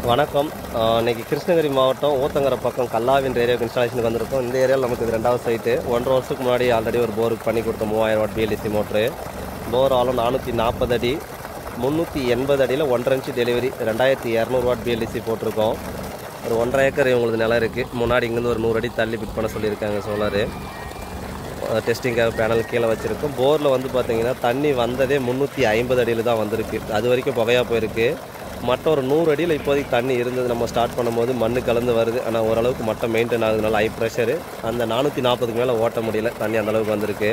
வணக்கம். இன்னைக்கு கிருஷ்ணகிரி மாவட்டம் ஊத்தங்கரை பக்கம் கல்லாவின் ஏரியாவுக்கு இன்ஸ்டாலேஷனுக்கு வந்திருக்கோம். இந்த ஏரியாவில் நமக்கு இது 2வது சைட்டு. 1.5 வருஷத்துக்கு முன்னாடி ஆல்ரெடி ஒரு போருக்கு பண்ணி கொடுத்த 3000 வாட் பிஎல்டிசி மோட்ரு. போர் ஆளும் 440 அடி, 380 அடியில் 1.5 இன்ச்சு டெலிவரி, 2200 வாட் பிஎல்டிசி போட்டிருக்கோம். ஒரு 1.5 ஏக்கர் உங்களுக்கு நிலம் இருக்குது. முன்னாடி இங்கேருந்து ஒரு 100 அடி தள்ளி ஃபிட் பண்ண சொல்லியிருக்காங்க சோலாரு. டெஸ்டிங்காக பேனல் கீழே வச்சுருக்கோம். போரில் வந்து பார்த்திங்கன்னா தண்ணி வந்ததே 350 அடியில் தான் வந்திருக்கு. அது வரைக்கும் புகையாக போயிருக்கு. மட்டம் ஒரு 100 அடியில் இப்போதைக்கு தண்ணி இருந்தது. நம்ம ஸ்டார்ட் பண்ணும்போது மண் கலந்து வருது. ஆனால் ஓரளவுக்கு மட்டம் மெயின்டைன் ஆகுதுனால ஹை ப்ரெஷரு. அந்த 440க்கு மேலே ஓட்ட முடியல, தண்ணி அந்தளவுக்கு வந்திருக்கு.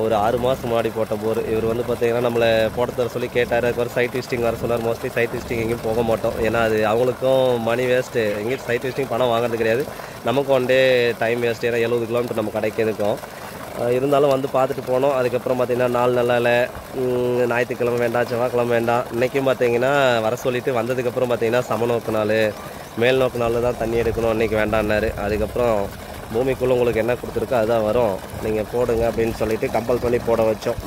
ஒரு 6 மாதம் முன்னாடி போட்ட போர். இவர் வந்து பார்த்திங்கன்னா நம்மளை போட்ட தர சொல்லி கேட்டார். அதுக்கு சைட் விசிட்டிங் வர சொன்னார். மோஸ்ட்லி சைட் விசிட்டிங் எங்கேயும் போக மாட்டோம். ஏன்னா அது அவங்களுக்கும் மணி வேஸ்ட்டு. எங்கேயும் சைட் விசிட்டிங் பணம் வாங்குறது கிடையாது. நமக்கு ஒன் டே டைம் வேஸ்ட்டு. ஏன்னா 70 கிலோமீட்டர் நம்ம கடைக்கு இருக்கும். இருந்தாலும் வந்து பார்த்துட்டு போனோம். அதுக்கப்புறம் பார்த்திங்கன்னா 4 நாளில் ஞாயிற்றுக்கிழமை வேண்டாம், செவ்வாய்க்கிழமை வேண்டாம். இன்றைக்கும் பார்த்திங்கன்னா வர சொல்லிவிட்டு வந்ததுக்கப்புறம் பார்த்திங்கன்னா சமநோக்கு நாள், மேல் நோக்கு நாளில் தான் தண்ணி எடுக்கணும், இன்றைக்கி வேண்டான்னாரு. அதுக்கப்புறம் பூமிக்குள்ளே உங்களுக்கு என்ன கொடுத்துருக்கோ அதுதான் வரும், நீங்கள் போடுங்க அப்படின்னு சொல்லிவிட்டு கம்பல் பண்ணி போட வச்சோம்.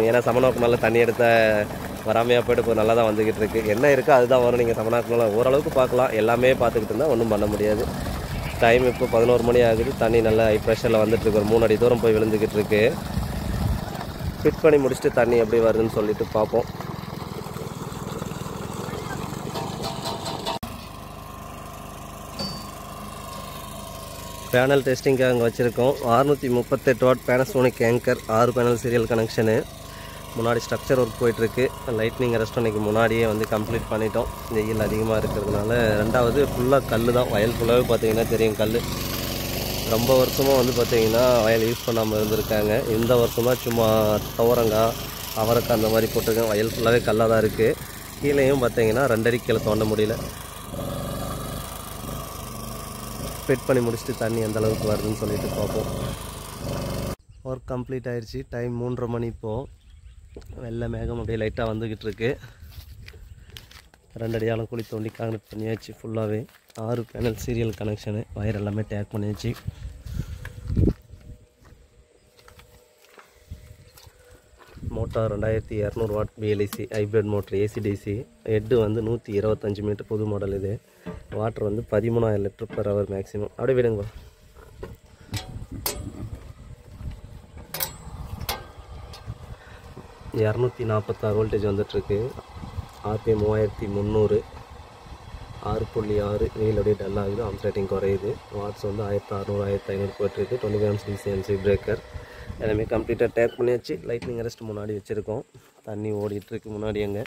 ஏன்னா சமநோக்கு நாளில் தண்ணி எடுத்த வராமையாக போய்ட்டு இப்போ நல்லா தான் வந்துக்கிட்டு இருக்குது. என்ன இருக்கோ அதுதான் வரும். நீங்கள் சமநோக்கு நாளில் ஓரளவுக்கு பார்க்கலாம். எல்லாமே பார்த்துக்கிட்டு இருந்தால் ஒன்றும் பண்ண முடியாது. டைம் இப்போ 11 மணி ஆகுது. தண்ணி நல்லா ஹை ப்ரெஷரில் வந்துட்டுருக்கு. ஒரு 3 அடி தூரம் போய் விழுந்துக்கிட்டு இருக்கு. ஃபிட் பண்ணி முடிச்சுட்டு தண்ணி எப்படி வருதுன்னு சொல்லிட்டு பார்ப்போம். பேனல் டெஸ்டிங்காக அங்கே வச்சுருக்கோம். 638 watt Panasonic Anchor, 6 panel serial connection. முன்னாடி ஸ்ட்ரக்சர் ஒர்க் போயிட்டுருக்கு. லைட்னிங் அரெஸ்ட் அன்றைக்கி முன்னாடியே வந்து கம்ப்ளீட் பண்ணிட்டோம். வெயில் அதிகமாக இருக்கிறதுனால. 2வது ஃபுல்லாக கல் தான். வயல் ஃபுல்லாகவே பார்த்திங்கன்னா தெரியும் கல். ரொம்ப வருஷமாக வந்து பார்த்திங்கன்னா வயல் யூஸ் பண்ணாமல் இருந்திருக்காங்க. இந்த வருஷம் தான் சும்மா துவரங்காய், அவரைக்காய் அந்த மாதிரி போட்டிருக்கேன். வயல் ஃபுல்லாகவே கல்லாக தான் இருக்குது. கீழேயும் பார்த்திங்கன்னா 2 அடி கீழே தோண்ட முடியல. ஃபிட் பண்ணி முடிச்சுட்டு தண்ணி எந்த அளவுக்கு வருதுன்னு சொல்லிட்டு பார்ப்போம். ஒர்க் கம்ப்ளீட் ஆகிடுச்சு. டைம் 3:30 மணி. இப்போது வெள்ளை மேகம் அப்படியே லைட்டாக வந்துக்கிட்டு இருக்கு. 2 அடியாலும் குழி தோண்டி கான்க்ரீட் பண்ணியாச்சு. ஃபுல்லாகவே 6 பேனல் சீரியல் கனெக்ஷனு. வயர் எல்லாமே டேக் பண்ணியாச்சு. Motor 2200 what BLDC hybrid motor, ACDC. Head வந்து 125 மீட்டர், புது மாடல் இது. வாட்டர் வந்து 13,000 லிட்டர் per hour மேக்ஸிமம். அப்படியே விடுங்க. 246 வோல்டேஜ் வந்துட்டுருக்கு. ஆர்பிஎம் 3300, 6.6. வெயில் அப்படியே டல் ஆகுது. ஆம்ஸ் குறையுது. வாட்ஸ் வந்து 1600, 1500 போய்ட்டுருக்கு. 25 amps டிசிஎன்சி பிரேக்கர் எல்லாமே கம்ப்ளீட்டாக டேக் பண்ணியாச்சு. லைட்னிங் அரெஸ்ட் முன்னாடி வச்சுருக்கோம். தண்ணி ஓடிட்டுருக்கு முன்னாடி. அங்கே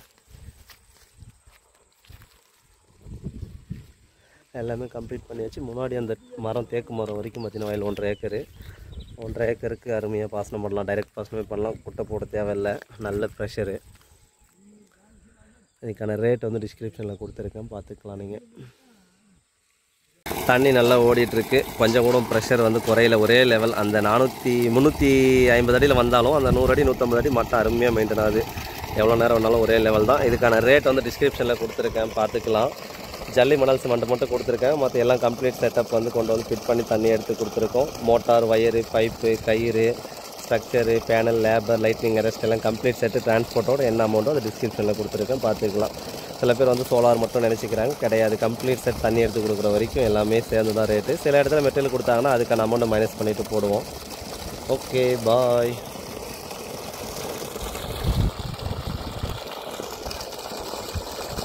எல்லாமே கம்ப்ளீட் பண்ணியாச்சு. முன்னாடி அந்த மரம், தேக்கு மரம் வரைக்கும் பார்த்திங்கன்னா வயல் 1.5 ஏக்கரு. 1.5 ஏக்கருக்கு அருமையாக பாசனம் பண்ணலாம். டைரெக்ட் பாசனமே பண்ணலாம். குட்டை போட தேவையில்லை. நல்ல ப்ரெஷரு. இதுக்கான ரேட் வந்து டிஸ்கிரிப்ஷனில் கொடுத்துருக்கேன், பார்த்துக்கலாம் நீங்கள். தண்ணி நல்லா ஓடிட்டுருக்கு. கொஞ்சம் கூட ப்ரெஷர் வந்து குறையில. ஒரே லெவல். அந்த 350 அடியில் வந்தாலும் அந்த 100 அடி 150 அடி மட்டும் அருமையாக மெயின்டைன் ஆகுது. எவ்வளோ நேரம் வந்தாலும் ஒரே லெவல் தான். இதுக்கான ரேட் வந்து டிஸ்கிரிப்ஷனில் கொடுத்துருக்கேன், பார்த்துக்கலாம். ஜல்லி மணல் சிமெண்ட் மட்டும் கொடுத்துருக்கேன். மற்ற எல்லாம் கம்ப்ளீட் செட்டப் வந்து கொண்டு வந்து ஃபிட் பண்ணி தண்ணி எடுத்து கொடுத்துருக்கோம். மோட்டார், வயரு, பைப்பு, கயிறு, structure, panel, labour, lightning arrest எல்லாம் கம்ப்ளீட் செட்டு டிரான்ஸ்போர்ட்டோட என்ன அமௌண்ட்டோ அது டிஸ்கிரிப்ஷனில் கொடுத்துருக்கேன், பார்த்துக்கலாம். சில பேர் வந்து சோலார் மட்டும் நினச்சிக்கிறாங்க. கிடையாது. கம்ப்ளீட் செட் தண்ணி எடுத்து கொடுக்குற வரைக்கும் எல்லாமே சேர்ந்து தான் ரேட்டு. சில இடத்துல மெட்டீரியல் கொடுத்தாங்கன்னா அதுக்கான அமௌண்ட்டை மைனஸ் பண்ணிவிட்டு போடுவோம். ஓகே, பாய்.